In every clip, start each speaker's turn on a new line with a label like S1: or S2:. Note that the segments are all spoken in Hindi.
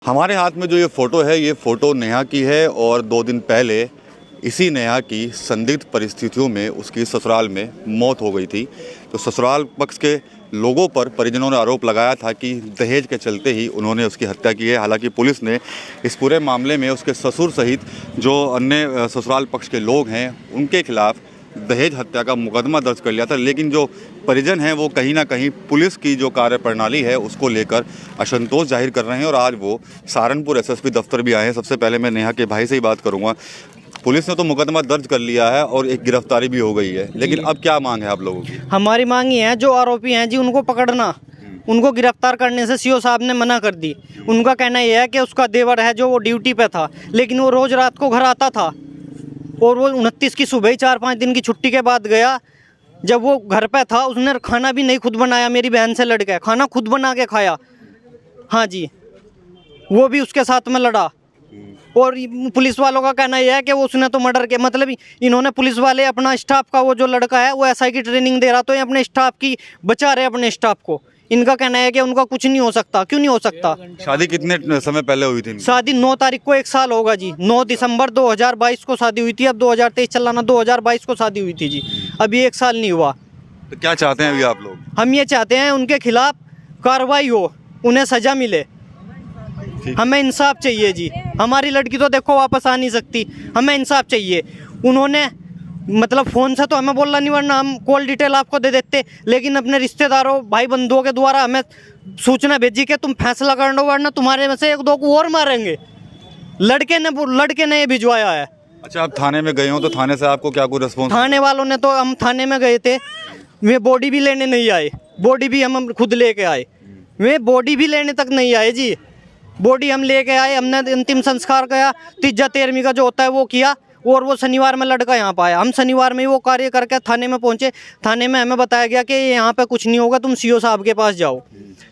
S1: हमारे हाथ में जो ये फ़ोटो है, ये फ़ोटो नेहा की है और 2 दिन पहले इसी नेहा की संदिग्ध परिस्थितियों में उसकी ससुराल में मौत हो गई थी। तो ससुराल पक्ष के लोगों पर परिजनों ने आरोप लगाया था कि दहेज के चलते ही उन्होंने उसकी हत्या की है। हालांकि पुलिस ने इस पूरे मामले में उसके ससुर सहित जो अन्य ससुराल पक्ष के लोग हैं, उनके खिलाफ दहेज हत्या का मुकदमा दर्ज कर लिया था। लेकिन जो परिजन हैं वो कहीं ना कहीं पुलिस की जो कार्यप्रणाली है उसको लेकर असंतोष जाहिर कर रहे हैं और आज वो सहारनपुर एसएसपी दफ्तर भी आए हैं। सबसे पहले मैं नेहा के भाई से ही बात करूंगा। पुलिस ने तो मुकदमा दर्ज कर लिया है और एक गिरफ्तारी भी हो गई है, लेकिन अब क्या मांग है आप लोगों की?
S2: हमारी मांग ये है, जो आरोपी हैं जी उनको पकड़ना, उनको गिरफ्तार करने से सीओ साहब ने मना कर दी। उनका कहना यह है कि उसका देवर है जो वो ड्यूटी पे था, लेकिन वो रोज़ रात को घर आता था और वो 29 की सुबह ही 4-5 दिन की छुट्टी के बाद गया। जब वो घर पे था उसने खाना भी नहीं खुद बनाया, मेरी बहन से लड़ के खाना खुद बना के खाया। हाँ जी, वो भी उसके साथ में लड़ा। और पुलिस वालों का कहना यह है कि वो उसने तो मर्डर के मतलब इन्होंने पुलिस वाले अपना स्टाफ का वो जो लड़का है वो एसआई की ट्रेनिंग दे रहा, तो ये अपने स्टाफ की बचा रहे अपने स्टाफ को। इनका कहना है कि उनका कुछ नहीं हो सकता। क्यों नहीं हो सकता?
S1: शादी कितने समय पहले हुई थी?
S2: शादी 9 तारीख को 1 साल होगा जी। 9 दिसंबर 2022 को शादी हुई थी। अब 2023 चलाना, 2022 को शादी हुई थी जी। अभी 1 साल नहीं हुआ।
S1: तो क्या चाहते हैं अभी आप लोग?
S2: हम ये चाहते हैं उनके खिलाफ कार्रवाई हो, उन्हें सजा मिले। हमें इंसाफ चाहिए जी। हमारी लड़की तो देखो वापस आ नहीं सकती, हमें इंसाफ चाहिए। उन्होंने मतलब फ़ोन से तो हमें बोलना नहीं, वरना हम कॉल डिटेल आपको दे देते, लेकिन अपने रिश्तेदारों भाई बंधुओं के द्वारा हमें सूचना भेजी कि तुम फैसला कर लो वरना तुम्हारे में से 1-2 को और मारेंगे। लड़के ने ये भिजवाया है।
S1: अच्छा, आप थाने में गए हो तो थाने से आपको क्या कोई रिस्पॉन्स?
S2: थाने वालों ने तो, हम थाने में गए थे, वे बॉडी भी लेने नहीं आए। बॉडी भी हम खुद लेके आए, वे बॉडी भी लेने तक नहीं आए जी। बॉडी हम लेके आए, हमने अंतिम संस्कार किया, तीजा तेरहवीं का जो होता है वो किया, और वो शनिवार में लड़का यहाँ पर आया। हम शनिवार में ही वो कार्य करके थाने में पहुँचे। थाने में हमें बताया गया कि यहाँ पे कुछ नहीं होगा, तुम सीओ साहब के पास जाओ।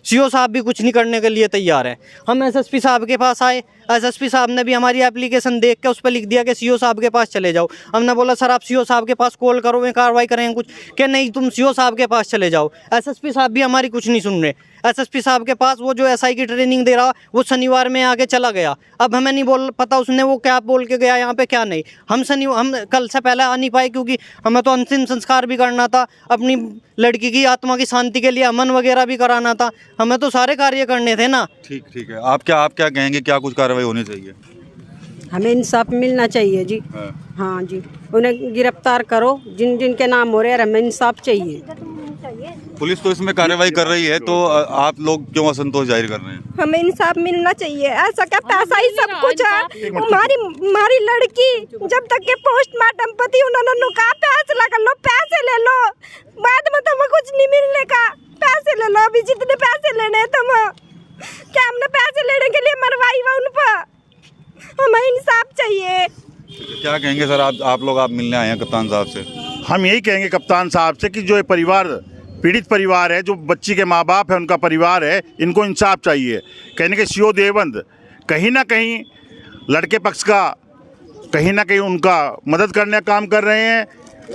S2: सीओ साहब भी कुछ नहीं करने के लिए तैयार है। हम एसएसपी साहब के पास आए, एसएसपी साहब ने भी हमारी एप्लीकेशन देख के उस पर लिख दिया कि सीओ साहब के पास चले जाओ। हमने बोला सर आप सीओ साहब के पास कॉल करो, वे कार्रवाई करेंगे कुछ, कि नहीं तुम सीओ साहब के पास चले जाओ। एसएसपी साहब भी हमारी कुछ नहीं सुन रहे। एसएसपी साहब के पास वो जो एसआई की ट्रेनिंग दे रहा वो शनिवार में आके चला गया। अब हमें नहीं बोल पता उसने वो क्या बोल के गया यहाँ पे क्या नहीं। हम कल से पहले आ नहीं पाए, क्योंकि हमें तो अंतिम संस्कार भी करना था, अपनी लड़की की आत्मा की शांति के लिए अमन वगैरह भी कराना था, हमें तो सारे कार्य करने थे ना।
S1: ठीक है। आप क्या कहेंगे, क्या कुछ कार्रवाई होनी चाहिए?
S3: हमें इंसाफ मिलना चाहिए जी। हाँ जी, उन्हें गिरफ्तार करो जिन जिन के नाम हो रहे हैं। हमें इंसाफ चाहिए।
S4: पुलिस तो इसमें कार्रवाई कर रही है, तो आप लोग क्यों असंतोष जाहिर कर रहे हैं?
S5: हमें इंसाफ मिलना चाहिए। ऐसा क्या पैसा ही सब कुछ है? हमारी लड़की जब तक के पोस्टमार्टम पति उन्होंने कहा फैसला कर लो, पैसे ले लो, बाद में तुम्हें कुछ नहीं मिलने का, पैसे ले लो। अभी जितने पैसे लेने तुम क्या हमने पैसे लेने के लिए मरवाई हुआ उन पर? हमें इंसाफ चाहिए।
S4: क्या कहेंगे सर, आप लोग आप मिलने आए हैं कप्तान साहब से?
S6: हम यही कहेंगे कप्तान साहब से कि जो ये परिवार पीड़ित परिवार है, जो बच्ची के माँ बाप है, उनका परिवार है, इनको इंसाफ चाहिए। कहने के सीओ देवबंद कहीं ना कहीं लड़के पक्ष का कहीं ना कहीं उनका मदद करने का काम कर रहे हैं।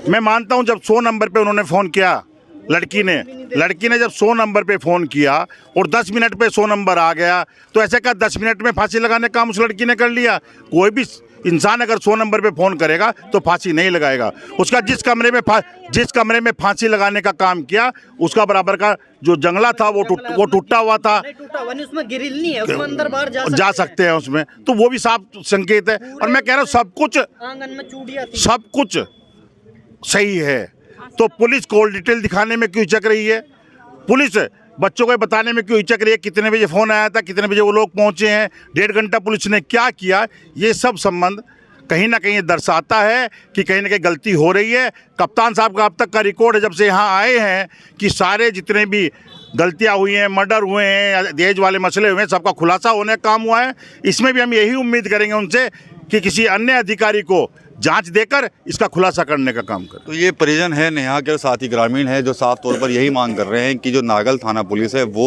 S6: मैं मानता हूं जब 100 नंबर पे उन्होंने फ़ोन किया, लड़की ने जब 100 नंबर पे फ़ोन किया और 10 मिनट पे 100 नंबर आ गया, तो ऐसे क्या 10 मिनट में फांसी लगाने का काम उस लड़की ने कर लिया? कोई भी इंसान अगर 100 नंबर पे फ़ोन करेगा तो फांसी नहीं लगाएगा। उसका जिस कमरे में फांसी लगाने का काम किया, उसका बराबर का जो जंगला था वो टूटा हुआ था।
S2: उसमें ग्रिल नहीं है, उसमें अंदर बाहर
S6: जा सकते हैं उसमें, तो वो भी साफ संकेत है। और मैं कह रहा हूँ सब कुछ
S2: आंगन में चूड़ियां थी,
S6: सब कुछ सही है, तो पुलिस कॉल डिटेल दिखाने में क्यों हिचक रही है? पुलिस बच्चों को बताने में क्यों हिचक रही है? कितने बजे फ़ोन आया था, कितने बजे वो लोग पहुंचे हैं, 1.5 घंटा पुलिस ने क्या किया? ये सब संबंध कहीं ना कहीं दर्शाता है कि कहीं ना कहीं गलती हो रही है। कप्तान साहब का अब तक का रिकॉर्ड है, जब से यहाँ आए हैं, कि सारे जितने भी गलतियाँ हुई हैं, मर्डर हुए हैं, दहेज वाले मसले हुए हैं, सबका खुलासा होने का काम हुआ है। इसमें भी हम यही उम्मीद करेंगे उनसे कि किसी अन्य अधिकारी को जांच देकर इसका खुलासा करने का काम करें।
S1: तो ये परिजन है नेहा के और साथ ही ग्रामीण है जो साफ तौर पर यही मांग कर रहे हैं कि जो नागल थाना पुलिस है वो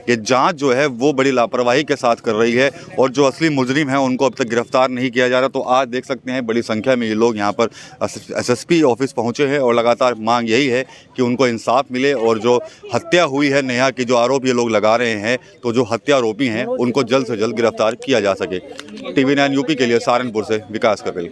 S1: ये जांच जो है वो बड़ी लापरवाही के साथ कर रही है और जो असली मुजरिम है उनको अब तक गिरफ्तार नहीं किया जा रहा। तो आज देख सकते हैं बड़ी संख्या में ये लोग यहाँ पर एसएसपी ऑफिस पहुँचे हैं और लगातार मांग यही है कि उनको इंसाफ मिले और जो हत्या हुई है नेहा की, जो आरोप ये लोग लगा रहे हैं, तो जो हत्या आरोपी हैं उनको जल्द से जल्द गिरफ्तार किया जा सके। TV9 यूपी के लिए सहारनपुर से विकास कर रही।